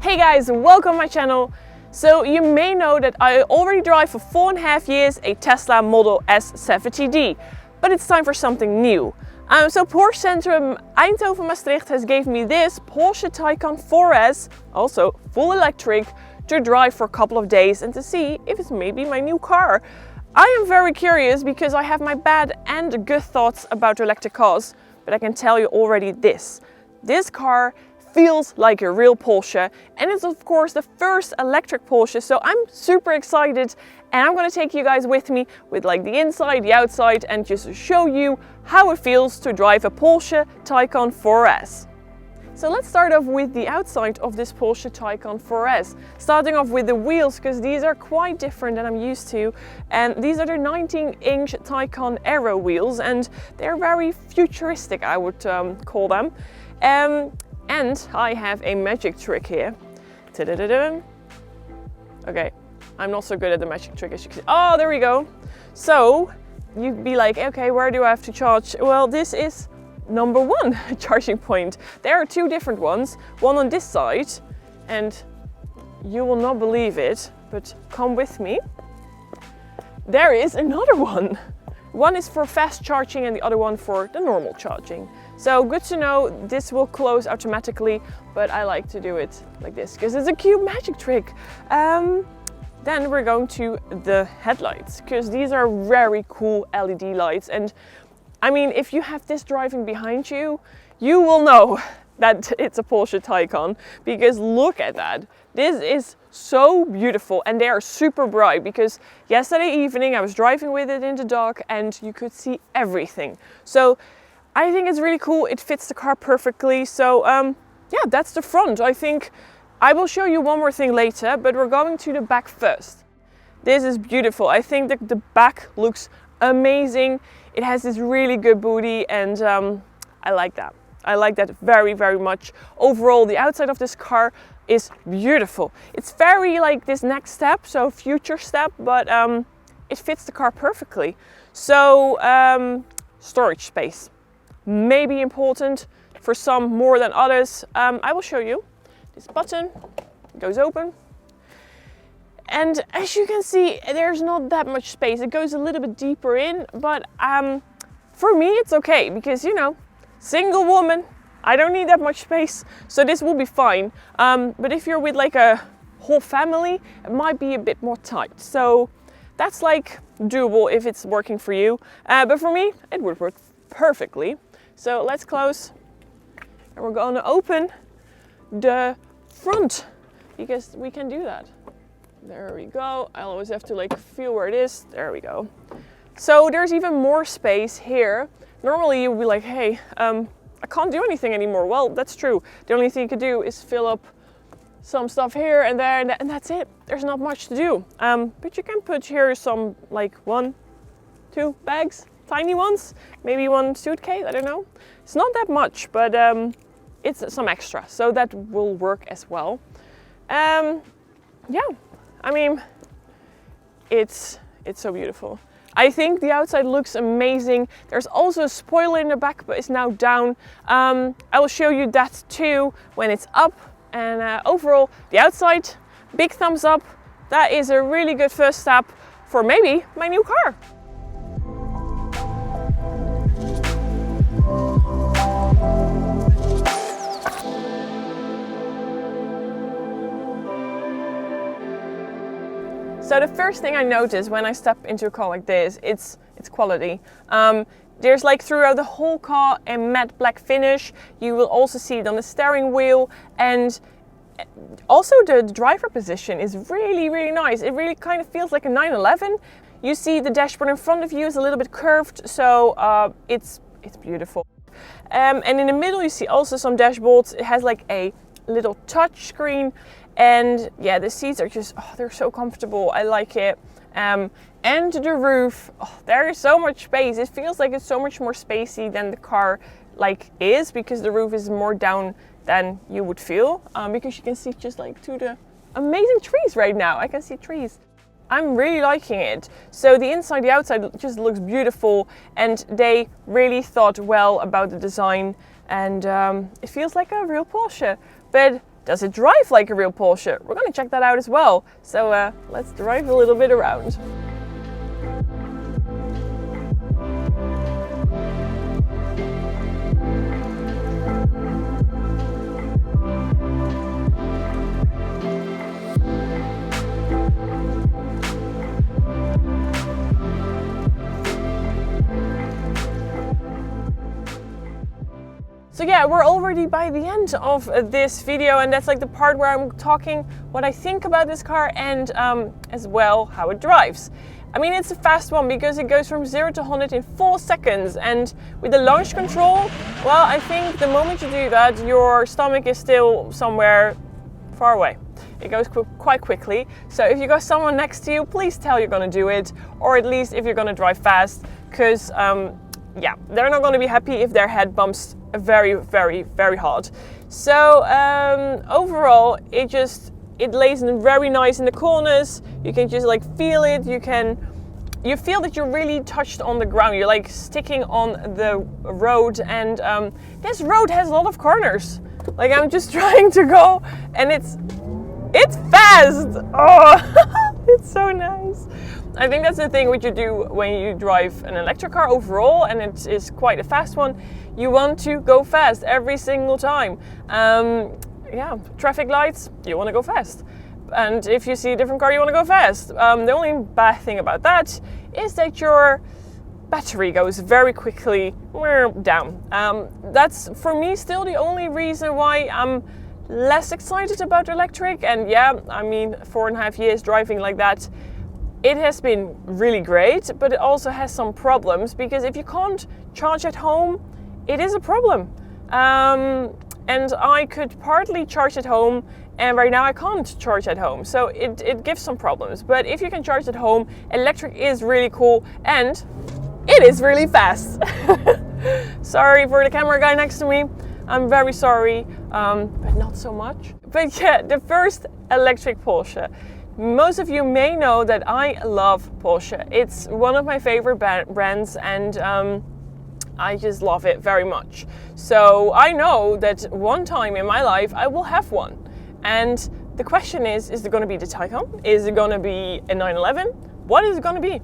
Hey guys, welcome to my channel. So you may know that I already drive for 4.5 years a Tesla Model S 70D, but it's time for something new. So Porsche Centrum Eindhoven Maastricht has given me this Porsche Taycan 4S, also full electric, to drive for a couple of days and to see if it's maybe my new car. I am very curious because I have my bad and good thoughts about electric cars, but I can tell you already this. This car feels like a real Porsche, and it's of course the first electric Porsche, so I'm super excited and I'm going to take you guys with me with like the inside, the outside, and just show you how it feels to drive a Porsche Taycan 4S. So let's start off with the outside of this Porsche Taycan 4S, starting off with the wheels, because these are quite different than I'm used to, and these are the 19-inch Taycan Aero wheels, and they're very futuristic, I would call them. And I have a magic trick here. Ta-da-da-da. Okay, I'm not so good at the magic trick as you can see. Oh, there we go. So you'd be like, okay, where do I have to charge? Well, this is number one charging point. There are two different ones, one on this side, and you will not believe it, but come with me. There is another one. One is for fast charging and the other one for the normal charging. So good to know, this will close automatically, but I like to do it like this because it's a cute magic trick. Then we're going to the headlights, because these are very cool LED lights. And I mean, if you have this driving behind you, you will know that it's a Porsche Taycan, because look at that. This is so beautiful, and they are super bright, because yesterday evening I was driving with it in the dark and you could see everything. So I think it's really cool. It fits the car perfectly. So yeah, that's the front. I think I will show you one more thing later, but we're going to the back first. This is beautiful. I think that the back looks amazing. It has this really good booty, and I like that. I like that very, very much. Overall, the outside of this car is beautiful. It's very like this next step, so future step, but it fits the car perfectly. So storage space may be important for some more than others. I will show you. This button goes open, and as you can see, there's not that much space. It goes a little bit deeper in, but for me it's okay, because you know, single woman, I don't need that much space, so this will be fine. But if you're with like a whole family, it might be a bit more tight. So that's like doable if it's working for you. But for me, it would work perfectly. So let's close, and we're going to open the front, because we can do that. There we go. I always have to like feel where it is. There we go. So there's even more space here. Normally you would be like, hey, I can't do anything anymore. Well, that's true. The only thing you could do is fill up some stuff here and there, and that's it. There's not much to do. But you can put here some like 1, 2 bags, tiny ones, maybe one suitcase, I don't know. It's not that much, but it's some extra, so that will work as well. Yeah, I mean, it's so beautiful. I think the outside looks amazing. There's also a spoiler in the back, but it's now down. I will show you that too when it's up. And overall, the outside, big thumbs up. That is a really good first step for maybe my new car. So the first thing I notice when I step into a car like this, it's quality. There's like throughout the whole car a matte black finish. You will also see it on the steering wheel, and also the driver position is really, really nice. It really kind of feels like a 911. You see the dashboard in front of you is a little bit curved, so it's beautiful. And in the middle you see also some dashboards. It has like a little touch screen. And yeah, the seats are just, oh, they're so comfortable. I like it. And the roof, oh, there is so much space. It feels like it's so much more spacey than the car like is, because the roof is more down than you would feel. Because you can see just like to the amazing trees right now. I can see trees. I'm really liking it. So the inside, the outside just looks beautiful, and they really thought well about the design, and it feels like a real Porsche. But does it drive like a real Porsche? We're gonna check that out as well. So let's drive a little bit around. So yeah, we're already by the end of this video, and that's like the part where I'm talking what I think about this car and as well how it drives. I mean, it's a fast one because it goes from 0 to 100 in 4 seconds, and with the launch control, well, I think the moment you do that, your stomach is still somewhere far away. It goes quite quickly. So if you got someone next to you, please tell you're gonna do it, or at least if you're gonna drive fast, because yeah, they're not gonna be happy if their head bumps very, very, very hard. So overall, it lays in very nice in the corners. You can just like feel it. You feel that you're really touched on the ground. You're like sticking on the road, and this road has a lot of corners. Like, I'm just trying to go, and it's fast. Oh, it's so nice. I think that's the thing what you do when you drive an electric car overall, and it is quite a fast one. You want to go fast every single time. Yeah, traffic lights, you want to go fast. And if you see a different car, you want to go fast. The only bad thing about that is that your battery goes very quickly down. That's, for me, still the only reason why I'm less excited about electric. And yeah, I mean, 4.5 years driving like that, it has been really great, but it also has some problems, because if you can't charge at home, it is a problem. And I could partly charge at home, and right now I can't charge at home. So it gives some problems. But if you can charge at home, electric is really cool, and it is really fast. Sorry for the camera guy next to me. I'm very sorry, but not so much. But yeah, the first electric Porsche. Most of you may know that I love Porsche. It's one of my favorite brands, and I just love it very much. So I know that one time in my life I will have one. And the question is it going to be the Taycan? Is it going to be a 911? What is it going to be?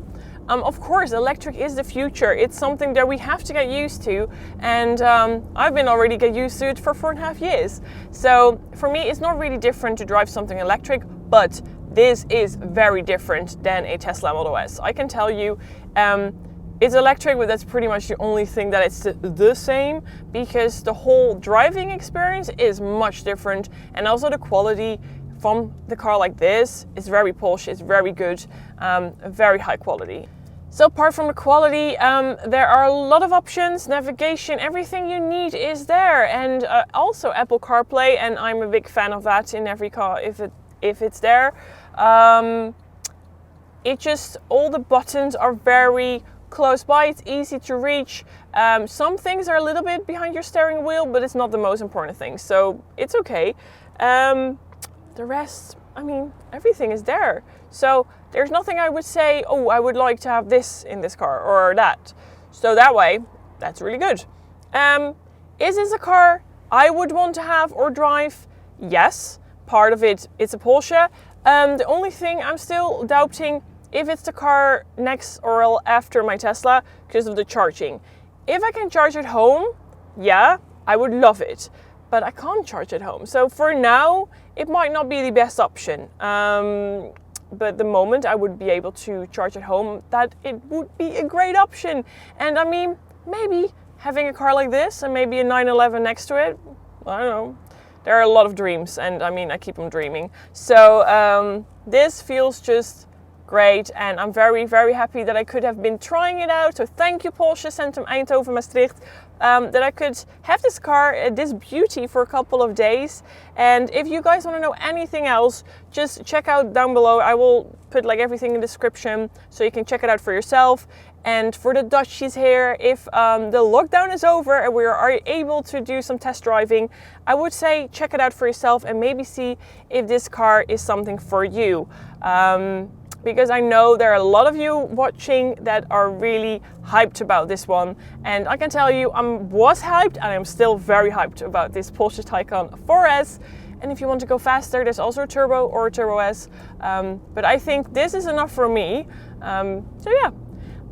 Of course, electric is the future. It's something that we have to get used to, and I've been already get used to it for 4.5 years. So for me, it's not really different to drive something electric, but this is very different than a Tesla Model S. I can tell you, it's electric, but that's pretty much the only thing that it's the same, because the whole driving experience is much different, and also the quality from the car like this is very Porsche. It's very good, very high quality. So apart from the quality, there are a lot of options, navigation, everything you need is there, and also Apple CarPlay, and I'm a big fan of that in every car if it's there. It just, all the buttons are very close by, it's easy to reach. Some things are a little bit behind your steering wheel, but it's not the most important thing, so it's okay. The rest, I mean, everything is there. So there's nothing I would say, oh, I would like to have this in this car or that. So that way, that's really good. Is this a car I would want to have or drive? Yes, part of it, it's a Porsche. The only thing I'm still doubting if it's the car next or after my Tesla, because of the charging. If I can charge at home, yeah, I would love it. But I can't charge at home. So for now, it might not be the best option. But the moment I would be able to charge at home, that it would be a great option. And I mean, maybe having a car like this and maybe a 911 next to it, I don't know. There are a lot of dreams, and I mean, I keep them dreaming. So this feels just great, and I'm very, very happy that I could have been trying it out. So thank you, Porsche Centrum Eindhoven Maastricht, that I could have this car, this beauty, for a couple of days. And if you guys want to know anything else, just check out down below. I will put like everything in the description so you can check it out for yourself. And for the Dutchies here, if the lockdown is over and we are able to do some test driving, I would say check it out for yourself and maybe see if this car is something for you. because I know there are a lot of you watching that are really hyped about this one. And I can tell you, I was hyped and I'm still very hyped about this Porsche Taycan 4S. And if you want to go faster, there's also a turbo or a Turbo S. But I think this is enough for me. So yeah,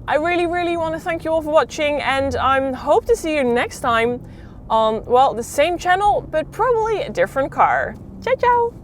I really want to thank you all for watching, and I hope to see you next time on, well, the same channel, but probably a different car. Ciao, ciao!